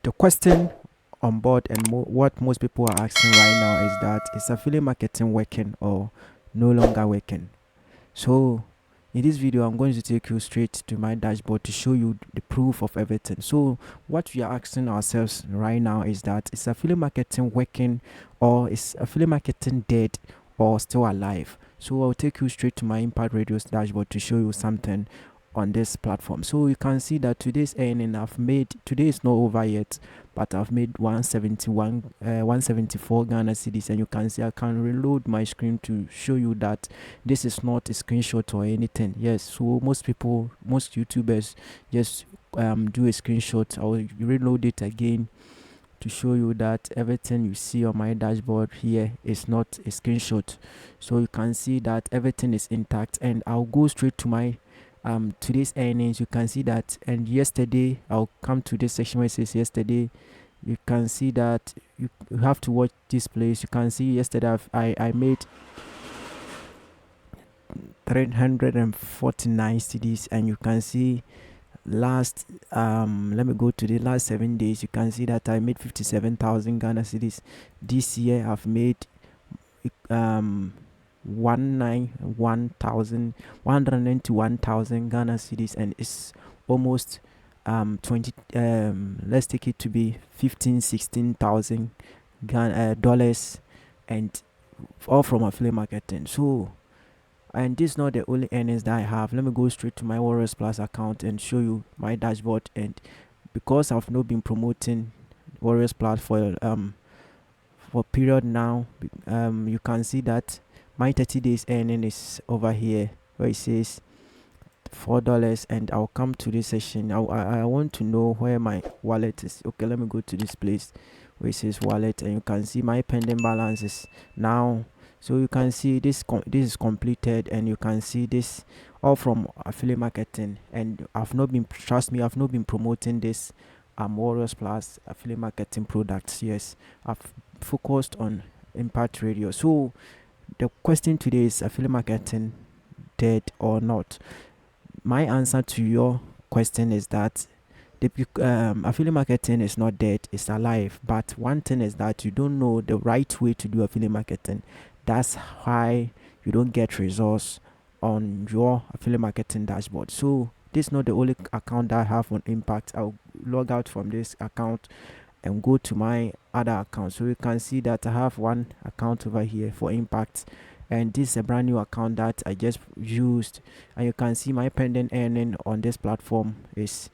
The question on board and what most people are asking right now is that is affiliate marketing working or no longer working? So in this video, I'm going to take you straight to my dashboard to show you the proof of everything. So what we are asking ourselves right now is that is affiliate marketing working or is affiliate marketing dead or still alive? So I'll take you straight to my Impact Radio's dashboard to show you something on this platform. So you can see that today's earning I've made, today is not over yet, but I've made 174 Ghana cedis, and you can see I can reload my screen to show you that this is not a screenshot or anything. Yes, so most YouTubers just do a screenshot. I'll reload it again to show you that everything you see on my dashboard here is not a screenshot. So you can see that everything is intact, and I'll go straight to my today's earnings. You can see that, and yesterday I'll come to this section where it says yesterday. You can see that you have to watch this place. You can see yesterday I made 349 cedis, and you can see last let me go to the last 7 days. You can see that I made 57,000 Ghana cedis. This year I've made 191,000 Ghana cedis, and it's almost 20 let's take it to be 16,000 dollars, and all from affiliate marketing. So, and this is not the only earnings that I have. Let me go straight to my Warriors Plus account and show you my dashboard. And because I've not been promoting Warriors Plus for period now, you can see that my 30 days earning is over here where it says $4, and I'll come to this session. I want to know where my wallet is. Okay, let me go to this place where it says wallet, and you can see my pending balances now. So you can see this is completed, and you can see this all from affiliate marketing. And trust me, I've not been promoting this Warriors Plus affiliate marketing products. Yes, I've focused on Impact Radio. So the question today is affiliate marketing dead or not? My answer to your question is that the affiliate marketing is not dead, it's alive. But one thing is that you don't know the right way to do affiliate marketing. That's why you don't get results on your affiliate marketing dashboard. So this is not the only account that I have on Impact. I'll log out from this account and go to my other account. So you can see that I have one account over here for Impact, and this is a brand new account that I just used. And you can see my pending earning on this platform is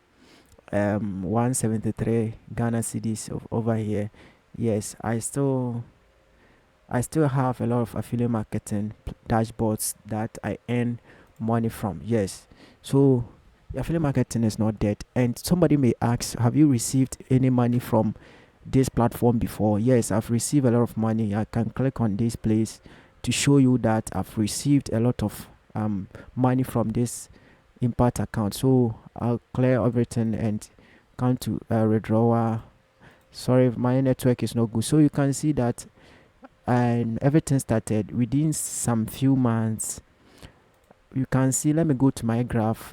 173 Ghana cedis over here. Yes, I still have a lot of affiliate marketing dashboards that I earn money from. Yes, so affiliate marketing is not dead. And somebody may ask, have you received any money from this platform before? Yes, I've received a lot of money. I can click on this place to show you that I've received a lot of money from this Impact account. So I'll clear everything and come to withdrawal. Sorry if my network is not good. So you can see that, and everything started within some few months. You can see, let me go to my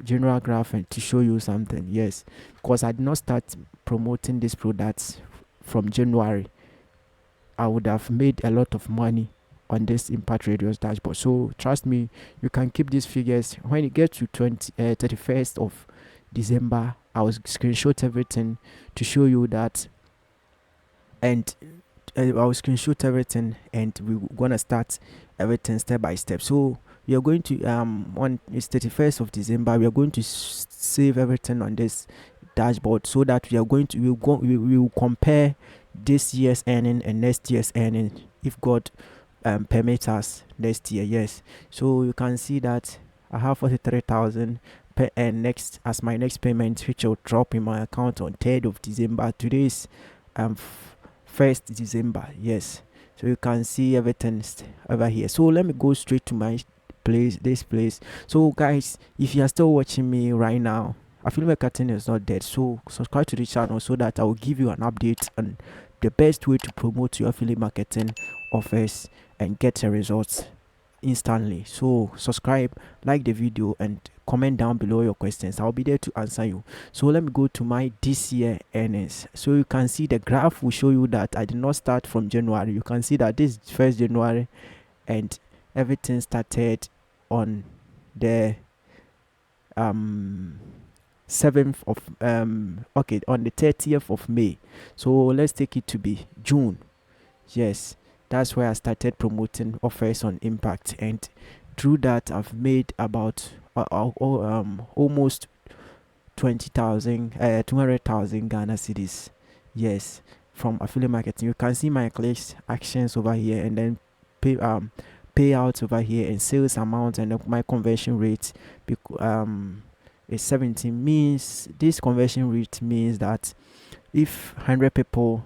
general graph, and to show you something. Yes, because I did not start promoting these products from January, I would have made a lot of money on this Impact Radio's dashboard. So trust me, you can keep these figures. When it gets to 31st of December, I will screenshot everything to show you that, and I'll screenshot everything, and we're gonna start everything step by step. So we are going to on it's 31st of December, we are going to save everything on this dashboard, so that we are going to we will compare this year's earning and next year's earning, if God permits us next year. Yes, so you can see that I have 43,000 and next as my next payment, which will drop in my account on 3rd of December. Today's 1st December. Yes, so you can see everything over here. So let me go straight to my this place. So guys, if you are still watching me right now, affiliate marketing is not dead. So subscribe to the channel so that I will give you an update on the best way to promote your affiliate marketing offers and get your results instantly. So subscribe, like the video, and comment down below your questions. I'll be there to answer you. So let me go to my this year earnings. So you can see the graph will show you that I did not start from January. You can see that this is 1st January and everything started on the 7th of okay, on the 30th of May. So let's take it to be June. Yes, that's where I started promoting offers on Impact, and through that I've made about almost 20,000 200,000 Ghana cedis. Yes, from affiliate marketing. You can see my clicks, actions over here, and then payouts over here, and sales amount, and my conversion rate is 17. Means this conversion rate means that if 100 people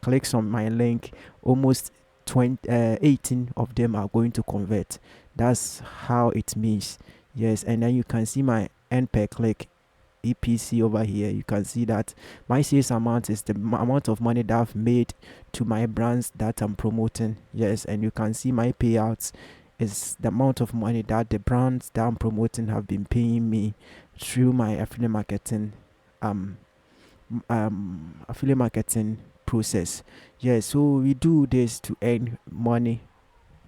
clicks on my link, almost 18 of them are going to convert. That's how it means. Yes, and then you can see my end per click, EPC, over here. You can see that my sales amount is the amount of money that I've made to my brands that I'm promoting. Yes, and you can see my payouts is the amount of money that the brands that I'm promoting have been paying me through my affiliate marketing affiliate marketing process. Yes, so we do this to earn money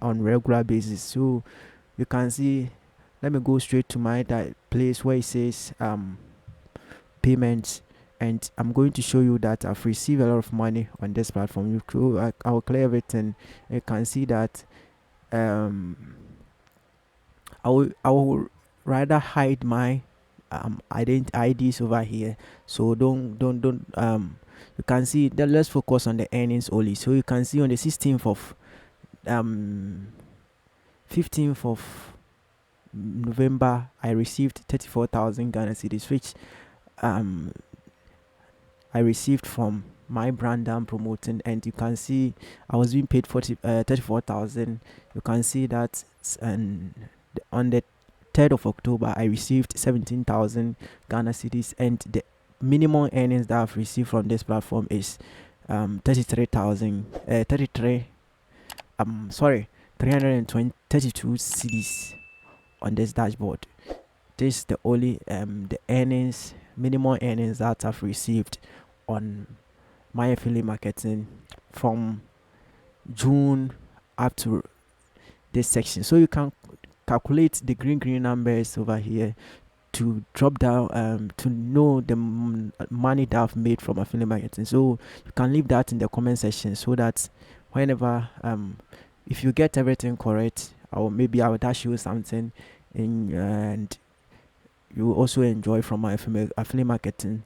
on regular basis. So you can see, let me go straight to my place where it says payments, and I'm going to show you that I've received a lot of money on this platform. I'll clear everything. You can see that I will rather hide my IDs over here. So don't you can see that. Let's focus on the earnings only. So you can see on the 16th of 15th of November, I received 34,000 Ghana cedis, which I received from my brand I'm promoting, and you can see I was being paid 34,000. You can see that, and on the 3rd of October I received 17,000 Ghana cedis, and the minimum earnings that I've received from this platform is 332 cedis on this dashboard. This is the only the earnings, minimum earnings that I've received on my affiliate marketing from June up to this section. So you can calculate the green numbers over here to drop down to know the money that I've made from affiliate marketing. So you can leave that in the comment section, so that whenever if you get everything correct, or maybe I will dash you something and you will also enjoy from my affiliate marketing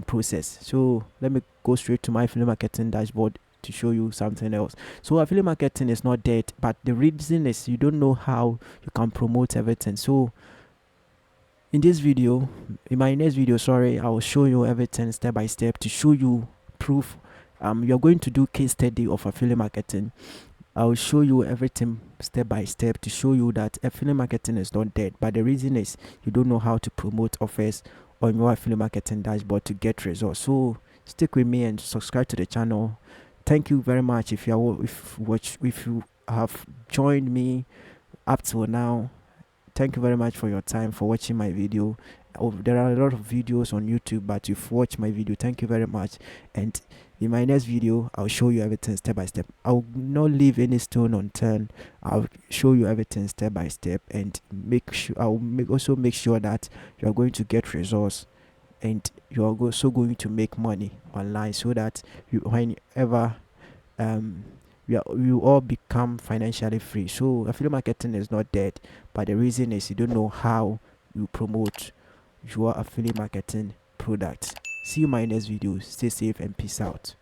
process. So let me go straight to my affiliate marketing dashboard to show you something else. So affiliate marketing is not dead, but the reason is you don't know how you can promote everything. So in this video, in my next video, sorry, I will show you everything step by step to show you proof. You're going to do case study of affiliate marketing. I will show you everything step by step to show you that affiliate marketing is not dead, but the reason is you don't know how to promote offers on your affiliate marketing dashboard to get results. So stick with me and subscribe to the channel. Thank you very much if you have joined me up till now. Thank you very much for your time, for watching my video. There are a lot of videos on YouTube, but you've watched my video. Thank you very much. And in my next video, I'll show you everything step by step. I'll not leave any stone unturned. I'll show you everything step by step, and also make sure that you are going to get results, and you are also going to make money online, so that whenever you all become financially free. So affiliate marketing is not dead, but the reason is you don't know how you promote your affiliate marketing product. See you in my next video. Stay safe and peace out.